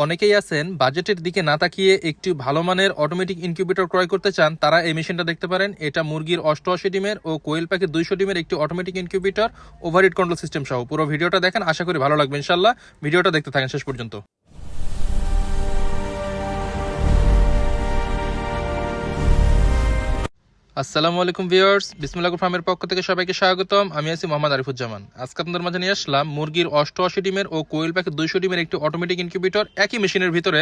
অনেকেই আছেন বাজেটের দিকে না তাকিয়ে একটি ভালো মানের অটোমেটিক ইনকিউবেটর ক্রয় করতে চান, তারা এই মেশিনটা দেখতে পারেন। এটা মুরগির 88 ডিমের ও কোয়েল পাখির 200 ডিমের একটি automatic incubator, overheat control system সহ। পুরো ভিডিওটা দেখেন, আশা করি ভালো লাগবে ইনশাল্লাহ। ভিডিওটা দেখতে থাকেন শেষ পর্যন্ত। আসসালামু আলাইকুম ভিউয়ার্স, বিসমিল্লাহ ফার্মের পক্ষ থেকে সবাইকে স্বাগতম। আমি আছি মোহাম্মদ আরিফুজ্জামান। আজকে আপনাদের মাঝে নিয়ে আসলাম মুরগির 88 ডিমের ও কোয়েল পাখির 200 ডিমের একটি অটোমেটিক ইনকিউবেটর একই মেশিনের ভিতরে।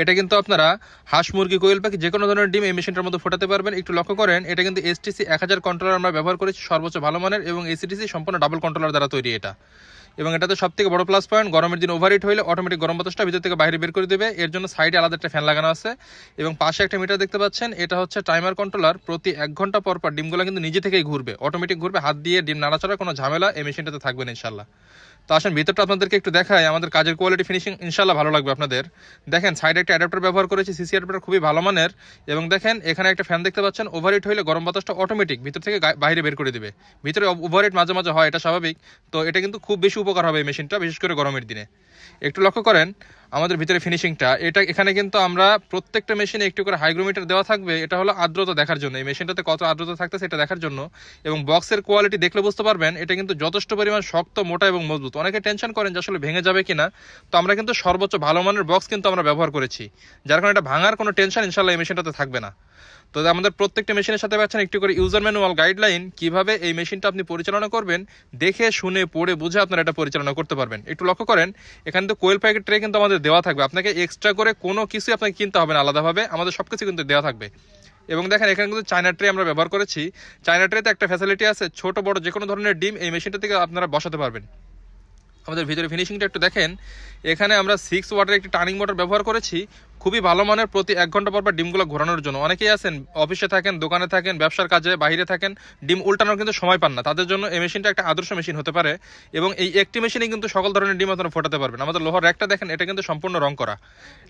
এটা কিন্তু আপনারা হাঁস, মুরগি, কোয়েল পাখি যে কোনো ধরনের ডিম এই মেশিনটার মধ্যে ফোটাতে পারবেন। একটু লক্ষ্য করেন, এটা কিন্তু এসটিসি 1000 কন্ট্রোলার আমরা ব্যবহার করেছি, সর্বোচ্চ ভালো মানের, এবং এসিটিসি সম্পূর্ণ ডাবল কন্ট্রোলার দ্বারা তৈরি এটা। এবং এটাতে সব থেকে বড় প্লাস পয়েন্ট, গরমের দিন ওভারহিট হলে অটোমেটিক গরম বাতাসটা ভিতর থেকে বাইরে বের করে দেবে। এর জন্য সাইডে আলাদা একটা ফ্যান লাগানো আছে এবং পাশে একটা মিটার দেখতে পাচ্ছেন। এটা হচ্ছে টাইমার কন্ট্রোলার। প্রতি 1 ঘন্টা পর পর ডিমগুলো কিন্তু নিজে থেকেই ঘুরবে, অটোমেটিক ঘুরবে। হাত দিয়ে ডিম নাড়াচাড়া কোনো ঝামেলা এই মেশিনটাতে থাকবে না ইনশাল্লাহ। তো আসেন ভিতরটা আপনাদেরকে একটু দেখাই। আমাদের কাজের কোয়ালিটি, ফিনিশিং ইনশাল্লাহ ভালো লাগবে আপনাদের। দেখেন সাইডে একটা অ্যাডাপ্টার ব্যবহার করেছি, সিসি অ্যাডাপ্টার, খুবই ভালো মানের। এবং দেখেন এখানে একটা ফ্যান দেখতে পাচ্ছেন। ওভারহিট হলে গরম বাতাসটা অটোমেটিক ভিতর থেকে বাইরে বের করে দিবে। ভিতরে ওভারহিট মাঝে মাঝে হয়, এটা স্বাভাবিক। তো এটা কিন্তু খুব বেশি উপকার হবে এই মেশিনটা, বিশেষ করে গরমের দিনে। একটু লক্ষ্য করেন আমাদের ভিতরে ফিনিশিংটা। এখানে কিন্তু আমরা প্রত্যেকটা মেশিনে একটু করে হাইগ্রোমিটার দেওয়া থাকবে। এটা হলো আর্দ্রতা দেখার জন্য, এই মেশিনটাতে কত আর্দ্রতা থাকতেছে এটা দেখার জন্য। এবং বক্সের কোয়ালিটি দেখলে বুঝতে পারবেন এটা কিন্তু যথেষ্ট পরিমাণ শক্ত, মোটা এবং মজবুত। অনেকে টেনশন করেন যে আসলে ভেঙে যাবে কিনা, তো আমরা কিন্তু সর্বোচ্চ ভালো মানের বক্স কিন্তু আমরা ব্যবহার করেছি, যার কারণে এটা ভাঙার কোনো টেনশন ইনশাল্লাহ এই মেশিনটাতে থাকবে না। তো আমাদের প্রত্যেকটা মেশিনের সাথে পাচ্ছেন একটু করে ইউজার ম্যানুয়াল গাইডলাইন, কিভাবে এই মেশিনটা আপনি পরিচালনা করবেন। দেখে শুনে পড়ে বুঝে আপনারা এটা পরিচালনা করতে পারবেন। একটু লক্ষ্য করেন এখানে তো কোয়েল প্যাকেট ট্রে কিন্তু আমাদের দেওয়া থাকবে, আপনাকে এক্সট্রা করে কোনো কিছু আপনাকে কিনতে হবে না আলাদাভাবে, আমাদের সব কিছু কিন্তু দেওয়া থাকবে। এবং দেখেন এখানে কিন্তু চায়না ট্রে আমরা ব্যবহার করেছি। চায়না ট্রেতে একটা ফ্যাসিলিটি আছে, ছোট বড় যে কোনো ধরনের ডিম এই মেশিনটা থেকে আপনারা বসাতে পারবেন। আমাদের ভিতরে ফিনিশিংটা একটু দেখেন। এখানে আমরা 6 ওয়াটের একটি টার্নিং মোটর ব্যবহার করেছি, খুবই ভালো মানের। প্রতি 1 ঘন্টা পর ডিমগুলো ঘোরানোর জন্য। অনেকেই আছেন অফিসে থাকেন, দোকানে থাকেন, ব্যবসার কাজে বাইরে থাকেন, ডিম উল্টানোর কিন্তু সময় পান না, তাদের জন্য এই মেশিনটা একটা আদর্শ মেশিন হতে পারে। এবং এই একটি মেশিনে কিন্তু সকল ধরনের ডিম আপনারা ফোটাতে পারবেন। আমাদের লোহার র্যাকটা দেখেন, এটা কিন্তু সম্পূর্ণ রং করা।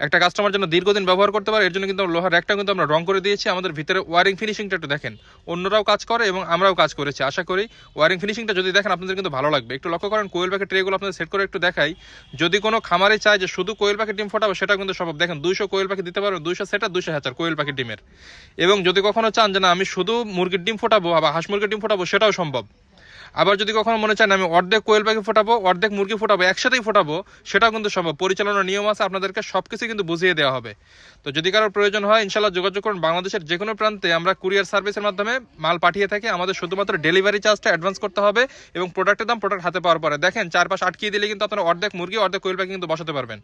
একটা কাস্টমার জন্য দীর্ঘদিন ব্যবহার করতে পারে, এর জন্য কিন্তু লোহার র্যাকটা কিন্তু আমরা রং করে দিয়েছি। আমাদের ভিতরে ওয়ারিং ফিনিশিংটা একটু দেখেন, অন্যরাও কাজ করে এবং আমরাও কাজ করেছি। আশা করি ওয়ারিং ফিনিশিংটা যদি দেখেন আপনাদের কিন্তু ভালো লাগবে। একটু লক্ষ্য করেন কোয়েল পাখির ট্রেগুলো আপনাদের সেট করে একটু দেখাই। যদি কোনো খামারে চায় যে শুধু কোয়েল পাখির ডিম ফোটাবো, সেটা কিন্তু সম্ভব। দেখেন 200 কোয়েল পাখি দিতে পারবে, 200 সেটা 200 হ্যাচার কোয়েল পাখির ডিমের। এবং যদি কখনো চান যে না আমি শুধু মুরগির ডিম ফোটাবো বা হাঁস মুরগির ডিম ফোটাবো, সেটাও সম্ভব। আবার যদি কখনো মনে চান আমি অর্ধেক কোয়েল পাখি ফোটাবো, অর্ধেক মুরগি ফোটাবো, একসাথেই ফোটাবো, সেটাও কিন্তু সম্ভব। পরিচালনার নিয়ম আছে, আপনাদেরকে সবকিছু কিন্তু বুঝিয়ে দেওয়া হবে। তো যদি কারোর প্রয়োজন হয় ইনশাল্লাহ যোগাযোগ করুন। বাংলাদেশের যে কোনো প্রান্তে আমরা কুরিয়ার সার্ভিসের মাধ্যমে মাল পাঠিয়ে থাকি। আমাদের শুধুমাত্র ডেলিভারি চার্জটা অ্যাডভান্স করতে হবে এবং প্রোডাক্টের দাম প্রোডাক্ট হাতে পাওয়ার পরে। দেখেন চারপাশ আটকিয়ে দিলে কিন্তু আপনারা অর্ধেক মুরগি, অর্ধেক কোয়েল পাখি কিন্তু বসাতে পারবেন।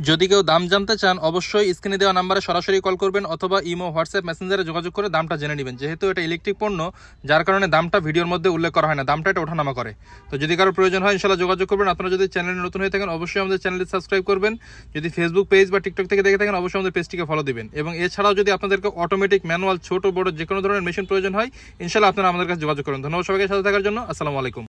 যদি কেউ দাম জানতে চান অবশ্যই স্ক্রিনে দেওয়া নাম্বারে সরাসরি কল করবেন, অথবা ইমো, হোয়াটসঅ্যাপ, মেসেঞ্জারে যোগাযোগ করে দামটা জেনে নেবেন। যেহেতু এটা ইলেকট্রিক পণ্য, যার কারণে দামটা ভিডিওর মধ্যে উল্লেখ করা হয় না, দামটা এটা ওঠানামা করে। তো যদি কারো প্রয়োজন হয় ইনশাল্লাহ যোগাযোগ করবেন। আপনারা যদি চ্যানেলে নতুন হয়ে থাকেন অবশ্যই আমাদের চ্যানেলটি সাবস্ক্রাইব করবেন। যদি ফেসবুক পেজ বা টিকটক থেকে দেখে থাকেন অবশ্যই আমাদের পেজটিকে ফলো দিবেন। এবং এছাড়াও যদি আপনাদেরকে অটোমেটিক, ম্যানুয়াল, ছোট বড় যে কোনো ধরনের মেশিন প্রয়োজন হয় ইনশাল্লাহ আপনারা আমাদের কাছে যোগাযোগ করুন। ধন্যবাদ সবাইকে সাথে থাকার জন্য। আসসালামু আলাইকুম।